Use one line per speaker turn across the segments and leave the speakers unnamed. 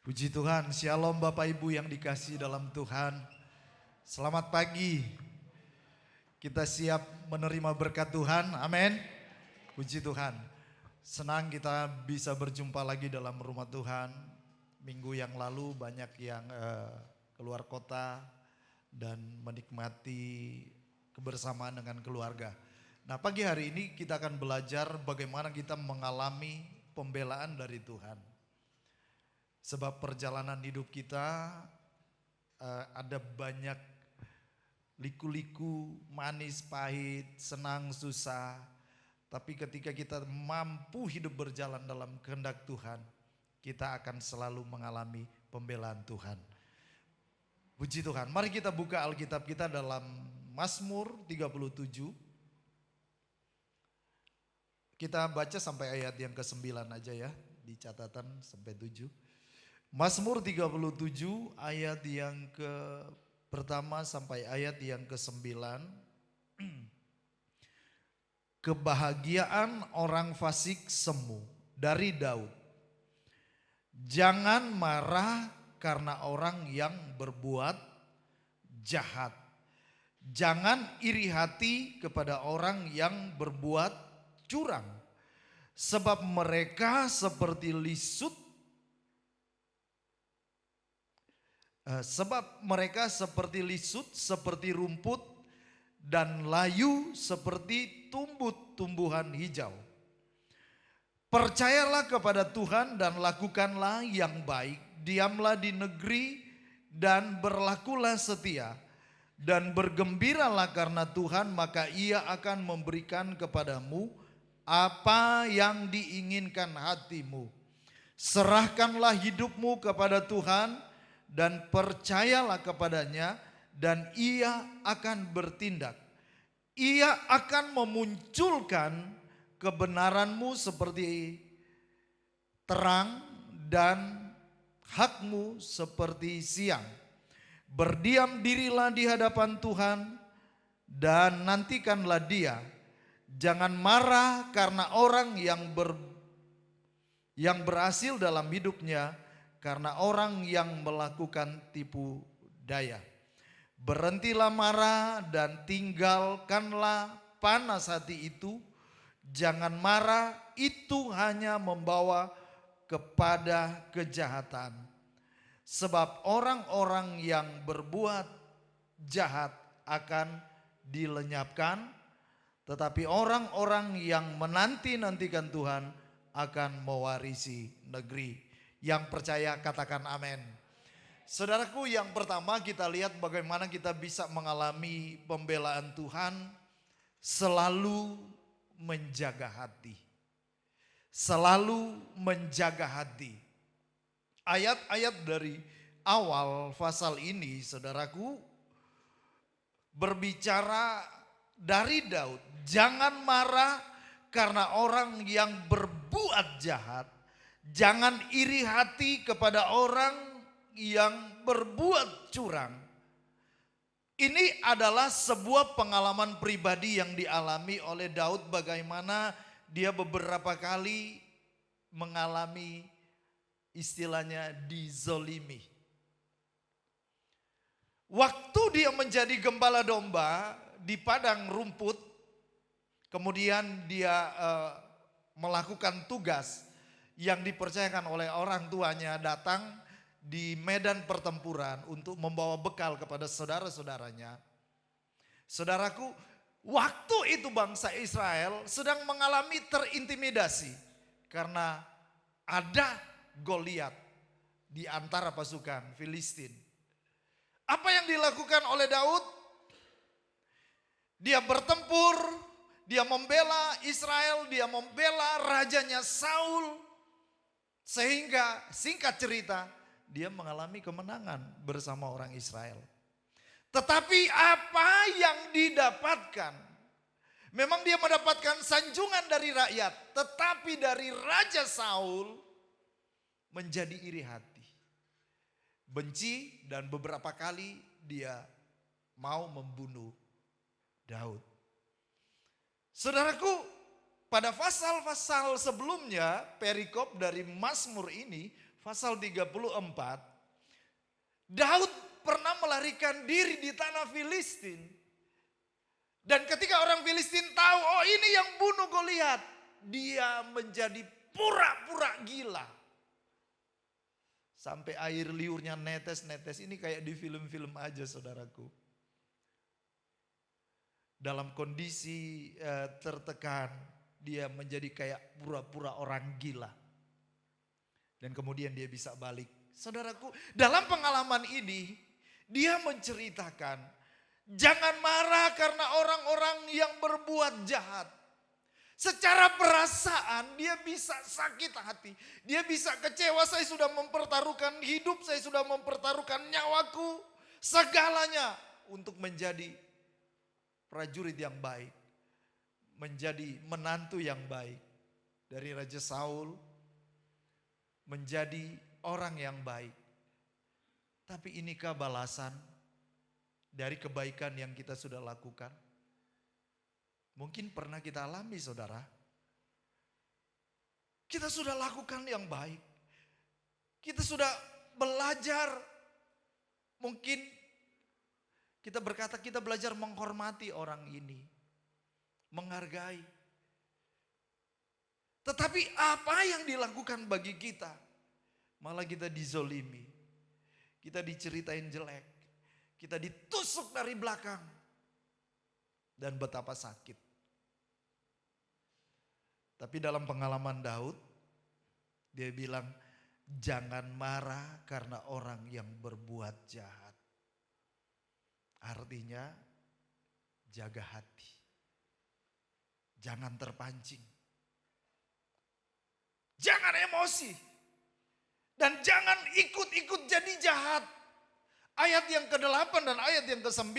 Puji Tuhan, Shalom Bapak Ibu yang dikasihi dalam Tuhan. Selamat pagi, kita siap menerima berkat Tuhan, amin. Puji Tuhan, senang kita bisa berjumpa lagi dalam rumah Tuhan. Minggu yang lalu banyak yang keluar kota dan menikmati kebersamaan dengan keluarga. Nah, pagi hari ini kita akan belajar bagaimana kita mengalami pembelaan dari Tuhan. Sebab perjalanan hidup kita ada banyak liku-liku, manis, pahit, senang, susah. Tapi ketika kita mampu hidup berjalan dalam kehendak Tuhan, kita akan selalu mengalami pembelaan Tuhan. Puji Tuhan, mari kita buka Alkitab kita dalam Mazmur 37. Kita baca sampai ayat yang ke-9 aja ya, di catatan sampai 7. Mazmur 37 ayat yang pertama sampai ayat yang ke-9. Kebahagiaan orang fasik semu, dari Daud. Jangan marah karena orang yang berbuat jahat. Jangan iri hati kepada orang yang berbuat curang. Sebab mereka seperti lisut. Sebab mereka seperti lisut, seperti rumput, dan layu seperti tumbuhan hijau. Percayalah kepada Tuhan dan lakukanlah yang baik. Diamlah di negeri dan berlakulah setia. Dan bergembiralah karena Tuhan, maka Ia akan memberikan kepadamu apa yang diinginkan hatimu. Serahkanlah hidupmu kepada Tuhan dan percayalah kepadanya, dan Ia akan bertindak. Ia akan memunculkan kebenaranmu seperti terang dan hakmu seperti siang. Berdiam dirilah di hadapan Tuhan dan nantikanlah Dia. Jangan marah karena orang yang berhasil dalam hidupnya, karena orang yang melakukan tipu daya. Berhentilah marah dan tinggalkanlah panas hati itu. Jangan marah, itu hanya membawa kepada kejahatan. Sebab orang-orang yang berbuat jahat akan dilenyapkan, tetapi orang-orang yang menanti-nantikan Tuhan akan mewarisi negeri. Yang percaya katakan amin. Saudaraku, yang pertama kita lihat bagaimana kita bisa mengalami pembelaan Tuhan. Selalu menjaga hati. Selalu menjaga hati. Ayat-ayat dari awal pasal ini, saudaraku, berbicara dari Daud. Jangan marah karena orang yang berbuat jahat. Jangan iri hati kepada orang yang berbuat curang. Ini adalah sebuah pengalaman pribadi yang dialami oleh Daud, bagaimana dia beberapa kali mengalami istilahnya dizolimi. Waktu dia menjadi gembala domba di padang rumput, kemudian dia melakukan tugas yang dipercayakan oleh orang tuanya, datang di medan pertempuran untuk membawa bekal kepada saudara-saudaranya. Saudaraku, waktu itu bangsa Israel sedang mengalami terintimidasi karena ada Goliat di antara pasukan Filistin. Apa yang dilakukan oleh Daud? Dia bertempur, dia membela Israel, dia membela rajanya Saul. Sehingga singkat cerita, dia mengalami kemenangan bersama orang Israel. Tetapi apa yang didapatkan? Memang dia mendapatkan sanjungan dari rakyat, tetapi dari Raja Saul menjadi iri hati. Benci, dan beberapa kali dia mau membunuh Daud. Saudaraku, pada pasal-pasal sebelumnya, perikop dari Mazmur ini, pasal 34, Daud pernah melarikan diri di tanah Filistin. Dan ketika orang Filistin tahu, oh ini yang bunuh Goliat, dia menjadi pura-pura gila. Sampai air liurnya netes-netes, ini kayak di film-film aja saudaraku. Dalam kondisi tertekan, dia menjadi kayak pura-pura orang gila. Dan kemudian dia bisa balik. Saudaraku, dalam pengalaman ini, dia menceritakan, jangan marah karena orang-orang yang berbuat jahat. Secara perasaan dia bisa sakit hati. Dia bisa kecewa, saya sudah mempertaruhkan hidup, saya sudah mempertaruhkan nyawaku. Segalanya untuk menjadi prajurit yang baik. Menjadi menantu yang baik. Dari Raja Saul menjadi orang yang baik. Tapi inikah balasan dari kebaikan yang kita sudah lakukan? Mungkin pernah kita alami saudara. Kita sudah lakukan yang baik. Kita sudah belajar. Mungkin kita berkata kita belajar menghormati orang ini. Menghargai. Tetapi apa yang dilakukan bagi kita? Malah kita dizolimi. Kita diceritain jelek. Kita ditusuk dari belakang. Dan betapa sakit. Tapi dalam pengalaman Daud, dia bilang, jangan marah karena orang yang berbuat jahat. Artinya, jaga hati. Jangan terpancing. Jangan emosi. Dan jangan ikut-ikut jadi jahat. Ayat yang ke-8 dan ayat yang ke-9,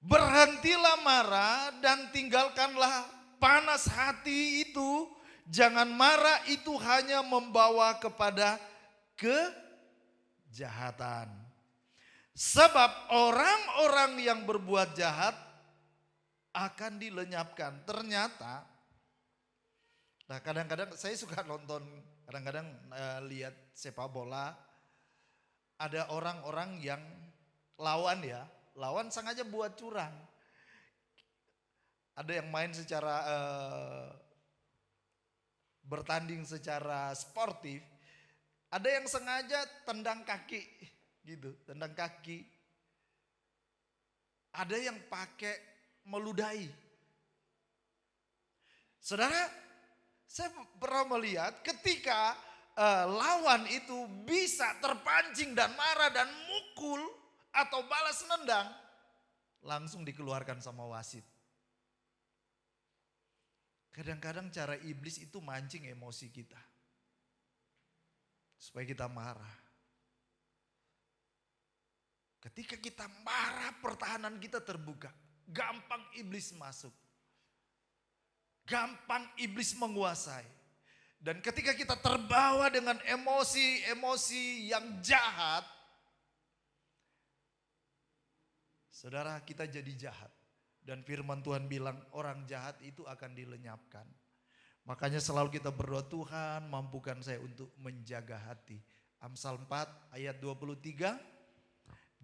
berhentilah marah dan tinggalkanlah panas hati itu. Jangan marah, itu hanya membawa kepada kejahatan. Sebab orang-orang yang berbuat jahat akan dilenyapkan. Ternyata, nah kadang-kadang saya suka nonton, kadang-kadang lihat sepak bola. Ada orang-orang yang lawan ya, lawan sengaja buat curang. Ada yang main secara bertanding secara sportif, ada yang sengaja tendang kaki gitu, tendang kaki. Ada yang pakai meludahi. Saudara, saya pernah melihat ketika lawan itu bisa terpancing dan marah dan mukul atau balas nendang, langsung dikeluarkan sama wasit. Kadang-kadang cara iblis itu mancing emosi kita. Supaya kita marah. Ketika kita marah, pertahanan kita terbuka. Gampang iblis masuk. Gampang iblis menguasai. Dan ketika kita terbawa dengan emosi-emosi yang jahat, saudara, kita jadi jahat. Dan firman Tuhan bilang orang jahat itu akan dilenyapkan. Makanya selalu kita berdoa, Tuhan mampukan saya untuk menjaga hati. Amsal 4 ayat 23,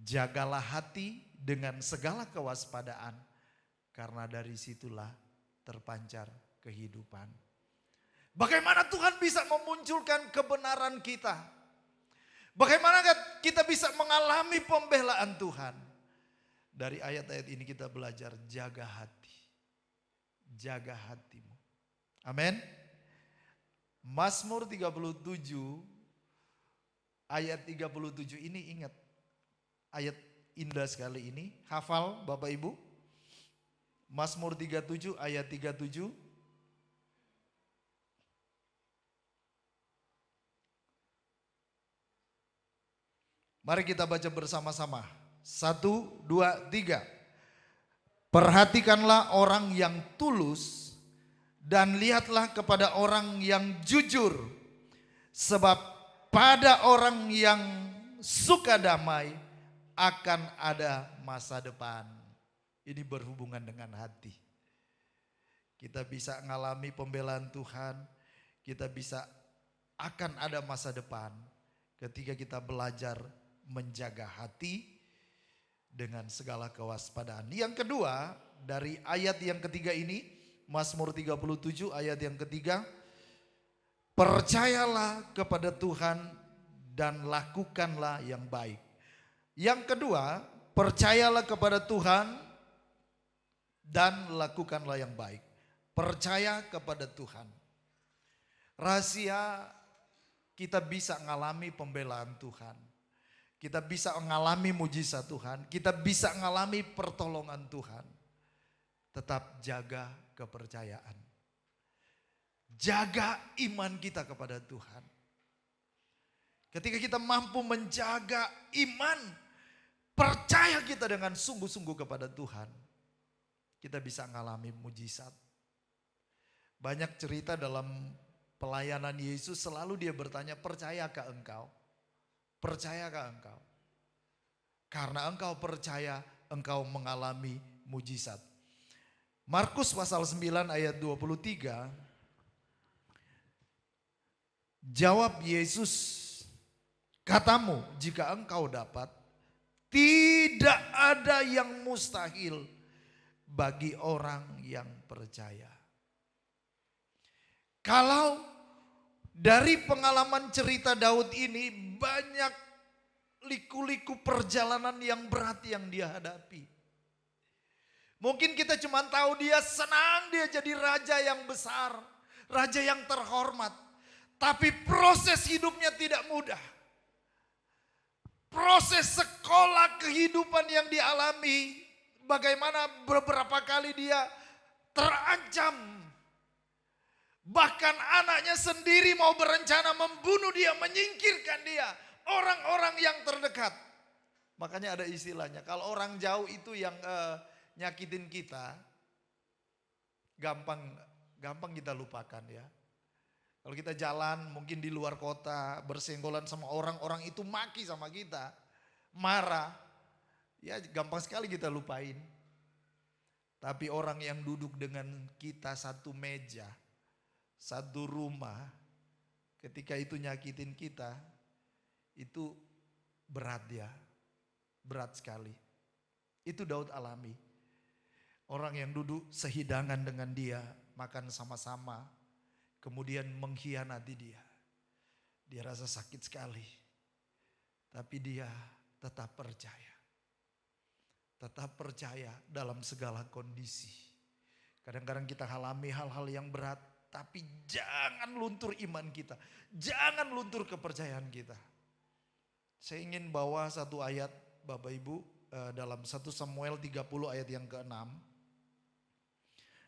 jagalah hati dengan segala kewaspadaan. Karena dari situlah terpancar kehidupan. Bagaimana Tuhan bisa memunculkan kebenaran kita? Bagaimana kita bisa mengalami pembelaan Tuhan? Dari ayat-ayat ini kita belajar jaga hati. Jaga hatimu. Amin. Mazmur 37 ayat 37 ini ingat. Ayat indah sekali ini. Hafal Bapak Ibu. Mazmur 37 ayat 37. Mari kita baca bersama-sama. 1, 2, 3. Perhatikanlah orang yang tulus dan lihatlah kepada orang yang jujur. Sebab pada orang yang suka damai akan ada masa depan. Ini berhubungan dengan hati. Kita bisa mengalami pembelaan Tuhan. Kita bisa akan ada masa depan ketika kita belajar menjaga hati dengan segala kewaspadaan. Yang kedua, dari ayat yang ketiga ini, Mazmur 37 ayat yang ketiga, percayalah kepada Tuhan dan lakukanlah yang baik. Yang kedua, percayalah kepada Tuhan dan lakukanlah yang baik. Percaya kepada Tuhan. Rahasia kita bisa mengalami pembelaan Tuhan. Kita bisa mengalami mujizat Tuhan. Kita bisa mengalami pertolongan Tuhan. Tetap jaga kepercayaan. Jaga iman kita kepada Tuhan. Ketika kita mampu menjaga iman, percaya kita dengan sungguh-sungguh kepada Tuhan, kita bisa mengalami mujizat. Banyak cerita dalam pelayanan Yesus, selalu dia bertanya, percayakah engkau? Percayakah engkau? Karena engkau percaya, engkau mengalami mujizat. Markus pasal 9 ayat 23, jawab Yesus, katamu jika engkau dapat, tidak ada yang mustahil bagi orang yang percaya. Kalau dari pengalaman cerita Daud ini banyak liku-liku perjalanan yang berat yang dia hadapi. Mungkin kita cuma tahu dia senang, dia jadi raja yang besar, raja yang terhormat. Tapi proses hidupnya tidak mudah. Proses sekolah kehidupan yang dialami, bagaimana beberapa kali dia terancam. Bahkan anaknya sendiri mau berencana membunuh dia, menyingkirkan dia. Orang-orang yang terdekat. Makanya ada istilahnya, kalau orang jauh itu yang nyakitin kita, gampang kita lupakan ya. Kalau kita jalan mungkin di luar kota, bersenggolan sama orang itu maki sama kita, marah, ya gampang sekali kita lupain. Tapi orang yang duduk dengan kita satu meja, satu rumah, ketika itu nyakitin kita, itu berat ya, berat sekali. Itu Daud alami. Orang yang duduk sehidangan dengan dia, makan sama-sama, kemudian mengkhianati dia. Dia rasa sakit sekali, tapi dia tetap percaya. Tetap percaya dalam segala kondisi. Kadang-kadang kita alami hal-hal yang berat, tapi jangan luntur iman kita. Jangan luntur kepercayaan kita. Saya ingin bawa satu ayat Bapak Ibu dalam 1 Samuel 30 ayat yang ke-6.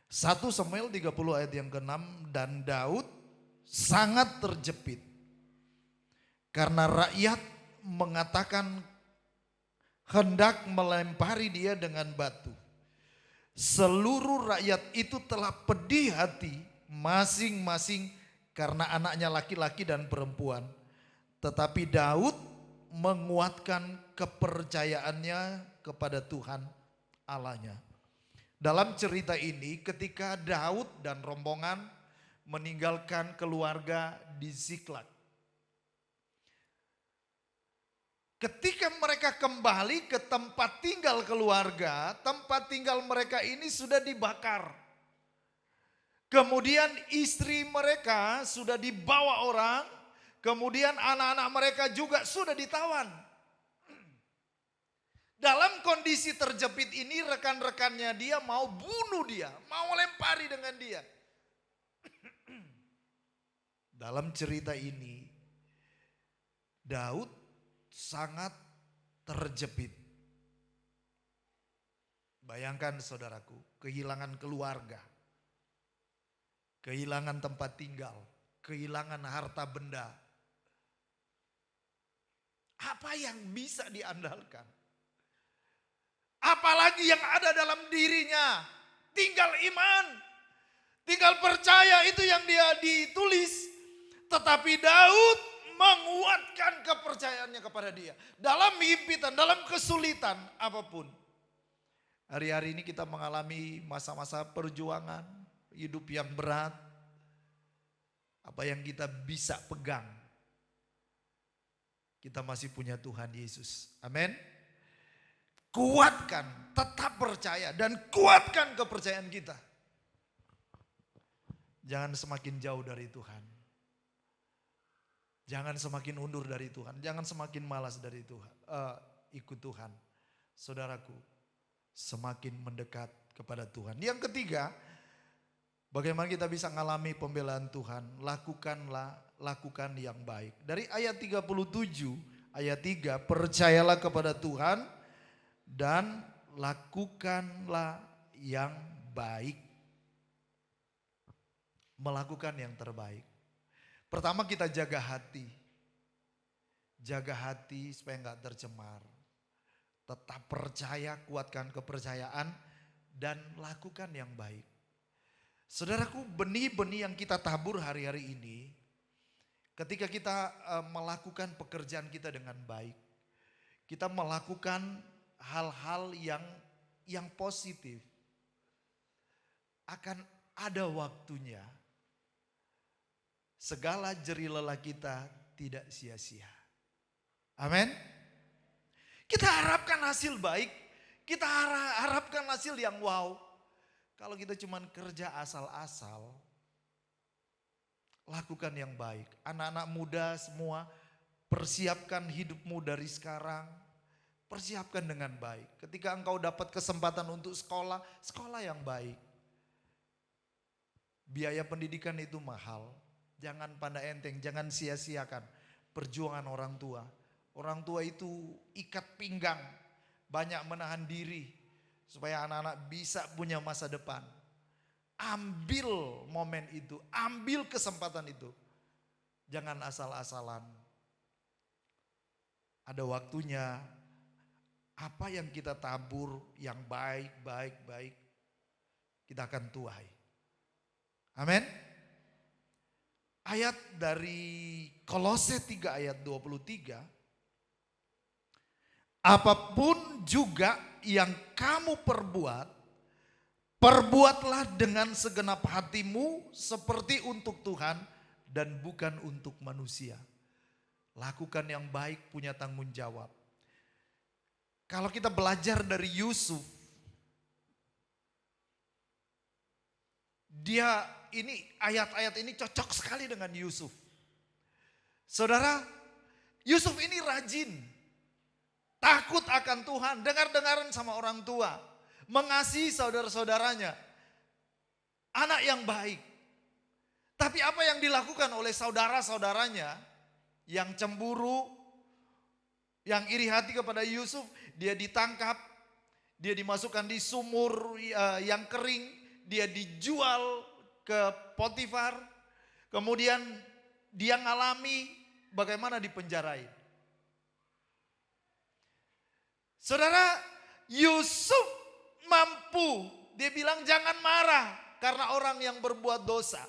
1 Samuel 30 ayat yang ke-6, dan Daud sangat terjepit karena rakyat mengatakan hendak melempari dia dengan batu. Seluruh rakyat itu telah pedih hati masing-masing karena anaknya laki-laki dan perempuan. Tetapi Daud menguatkan kepercayaannya kepada Tuhan Allahnya. Dalam cerita ini ketika Daud dan rombongan meninggalkan keluarga di Ziklag. Ketika mereka kembali ke tempat tinggal keluarga, tempat tinggal mereka ini sudah dibakar. Kemudian istri mereka sudah dibawa orang, kemudian anak-anak mereka juga sudah ditawan. Dalam kondisi terjepit ini rekan-rekannya dia mau bunuh dia, mau lempari dengan dia. Dalam cerita ini Daud sangat terjepit. Bayangkan saudaraku, kehilangan keluarga, kehilangan tempat tinggal, kehilangan harta benda. Apa yang bisa diandalkan? Apalagi yang ada dalam dirinya, tinggal iman, tinggal percaya, itu yang dia ditulis. Tetapi Daud menguatkan kepercayaannya kepada dia. Dalam himpitan, dalam kesulitan apapun. Hari-hari ini kita mengalami masa-masa perjuangan, hidup yang berat. apa yang kita bisa pegang, kita masih punya Tuhan Yesus. Amin. Kuatkan, tetap percaya dan kuatkan kepercayaan kita. Jangan semakin jauh dari Tuhan. Jangan semakin undur dari Tuhan. Jangan semakin malas dari Tuhan. Ikut Tuhan. Saudaraku, semakin mendekat kepada Tuhan. Yang ketiga, bagaimana kita bisa mengalami pembelaan Tuhan? Lakukan yang baik. Dari ayat 37, ayat 3, percayalah kepada Tuhan dan lakukanlah yang baik. Melakukan yang terbaik. Pertama kita jaga hati. Jaga hati supaya enggak tercemar. Tetap percaya, kuatkan kepercayaan dan lakukan yang baik. Saudaraku, benih-benih yang kita tabur hari-hari ini, ketika kita melakukan pekerjaan kita dengan baik, kita melakukan hal-hal yang positif, akan ada waktunya segala jerih lelah kita tidak sia-sia. Amin. Kita harapkan hasil baik, kita harapkan hasil yang wow. Kalau kita cuma kerja asal-asal, lakukan yang baik. Anak-anak muda semua, persiapkan hidupmu dari sekarang. Persiapkan dengan baik. Ketika engkau dapat kesempatan untuk sekolah, sekolah yang baik. Biaya pendidikan itu mahal. Jangan pandai enteng, jangan sia-siakan perjuangan orang tua. Orang tua itu ikat pinggang, banyak menahan diri supaya anak-anak bisa punya masa depan. Ambil momen itu, ambil kesempatan itu. Jangan asal-asalan. Ada waktunya, apa yang kita tabur yang baik, kita akan tuai. Amin. Ayat dari Kolose 3 ayat 23. Apapun juga yang kamu perbuatlah dengan segenap hatimu seperti untuk Tuhan dan bukan untuk manusia. Lakukan yang baik, punya tanggung jawab. Kalau kita belajar dari Yusuf, ayat-ayat ini cocok sekali dengan Yusuf. Saudara, Yusuf ini rajin. Takut akan Tuhan, dengar-dengaran sama orang tua. Mengasihi saudara-saudaranya. Anak yang baik. Tapi apa yang dilakukan oleh saudara-saudaranya yang cemburu, yang iri hati kepada Yusuf, dia ditangkap, dia dimasukkan di sumur yang kering, dia dijual ke Potifar, kemudian dia ngalami bagaimana dipenjarain. Saudara, Yusuf mampu, dia bilang jangan marah karena orang yang berbuat dosa.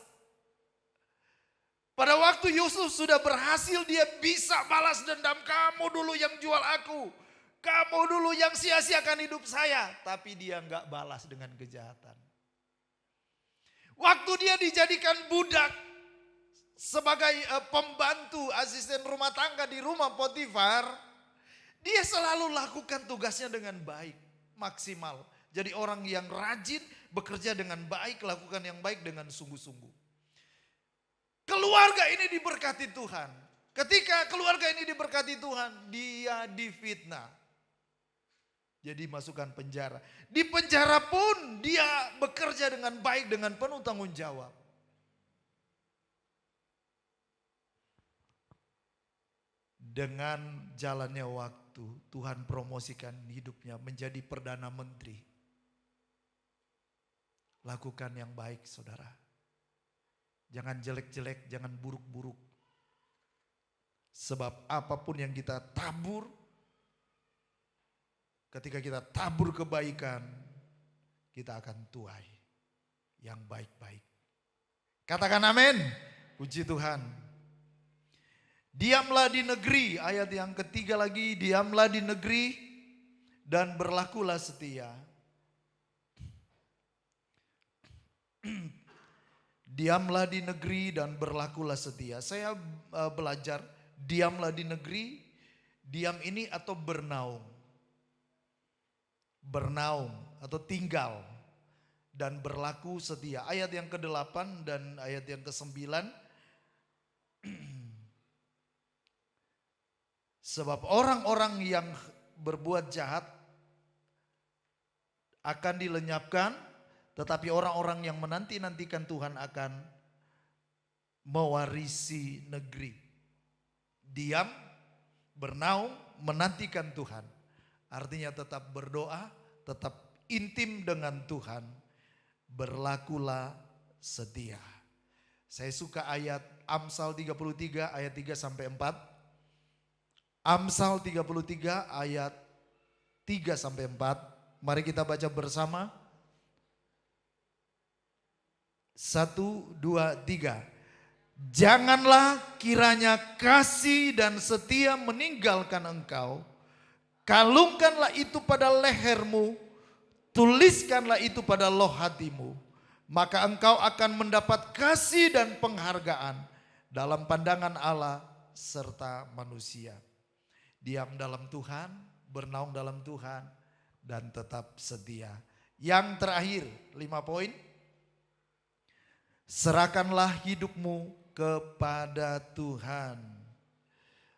Pada waktu Yusuf sudah berhasil, dia bisa balas dendam. Kamu dulu yang jual aku, kamu dulu yang sia-siakan hidup saya. Tapi dia enggak balas dengan kejahatan. Waktu dia dijadikan budak sebagai pembantu asisten rumah tangga di rumah Potifar, dia selalu lakukan tugasnya dengan baik, maksimal. Jadi orang yang rajin, bekerja dengan baik, lakukan yang baik dengan sungguh-sungguh. Keluarga ini diberkati Tuhan. Ketika keluarga ini diberkati Tuhan, dia difitnah. Jadi masukkan penjara. Di penjara pun dia bekerja dengan baik, dengan penuh tanggung jawab. Dengan jalannya waktu, Tuhan promosikan hidupnya menjadi Perdana Menteri. Lakukan yang baik, saudara. Jangan jelek-jelek, jangan buruk-buruk. Sebab apapun yang kita tabur, ketika kita tabur kebaikan, kita akan tuai yang baik-baik. Katakan amin. Puji Tuhan. Diamlah di negeri, ayat yang ketiga lagi, diamlah di negeri dan berlakulah setia. Diamlah di negeri dan berlakulah setia. Saya belajar diamlah di negeri, diam ini atau bernaung. Bernaung atau tinggal dan berlaku setia. Ayat yang ke-8 dan ayat yang ke-9. Sebab orang-orang yang berbuat jahat akan dilenyapkan, tetapi orang-orang yang menanti-nantikan Tuhan akan mewarisi negeri. Diam, bernaung, menantikan Tuhan. Artinya tetap berdoa, tetap intim dengan Tuhan. Berlakulah setia. Saya suka ayat Amsal 33 ayat 3 sampai 4. Amsal 33 ayat 3 sampai 4. Mari kita baca bersama. 1, 2, 3. Janganlah kiranya kasih dan setia meninggalkan engkau. Kalungkanlah itu pada lehermu, tuliskanlah itu pada loh hatimu. Maka engkau akan mendapat kasih dan penghargaan dalam pandangan Allah serta manusia. Diam dalam Tuhan, bernaung dalam Tuhan, dan tetap setia. Yang terakhir, 5 poin. Serahkanlah hidupmu kepada Tuhan.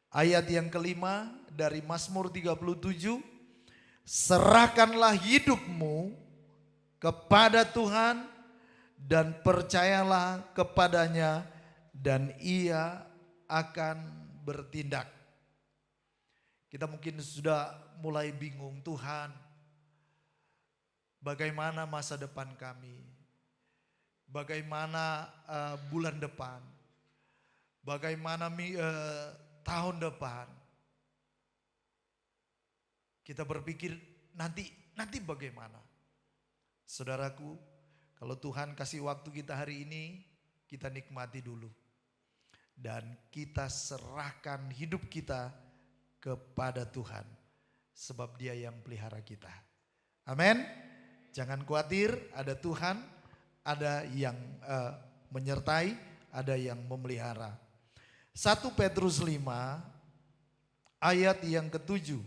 Ayat yang kelima dari Mazmur 37. Serahkanlah hidupmu kepada Tuhan dan percayalah kepadanya dan Ia akan bertindak. Kita mungkin sudah mulai bingung, Tuhan, bagaimana masa depan kami? Bagaimana bulan depan? Bagaimana tahun depan? Kita berpikir nanti bagaimana? Saudaraku, kalau Tuhan kasih waktu kita hari ini, kita nikmati dulu. Dan kita serahkan hidup kita kepada Tuhan. Sebab Dia yang pelihara kita. Amin. Jangan khawatir, ada Tuhan, ada yang menyertai, ada yang memelihara. 1 Petrus 5 ayat yang ke-7.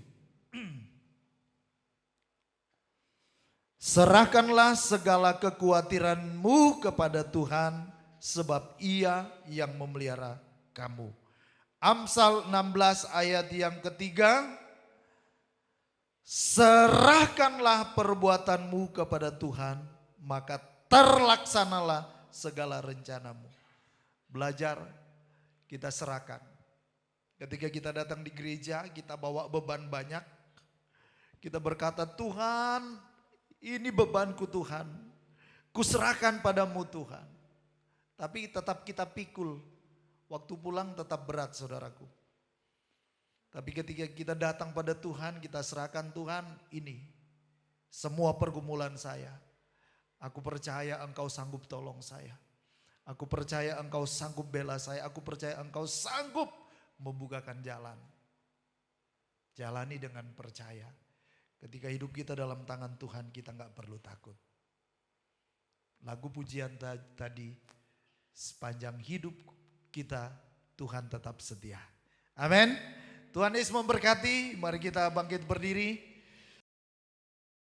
Serahkanlah segala kekhawatiranmu kepada Tuhan, sebab Ia yang memelihara kamu. Amsal 16 ayat yang ke-3. Serahkanlah perbuatanmu kepada Tuhan, maka terlaksanalah segala rencanamu. Belajar, kita serahkan. Ketika kita datang di gereja, kita bawa beban banyak. Kita berkata, Tuhan, ini bebanku Tuhan. Kuserahkan padamu Tuhan. Tapi tetap kita pikul. Waktu pulang tetap berat, saudaraku. Tapi ketika kita datang pada Tuhan, kita serahkan, Tuhan, ini semua pergumulan saya. Aku percaya Engkau sanggup tolong saya. Aku percaya Engkau sanggup bela saya. Aku percaya Engkau sanggup membukakan jalan. Jalani dengan percaya. Ketika hidup kita dalam tangan Tuhan, kita gak perlu takut. Lagu pujian tadi, sepanjang hidup kita, Tuhan tetap setia. Amin. Tuhan Yesus memberkati. Mari kita bangkit berdiri.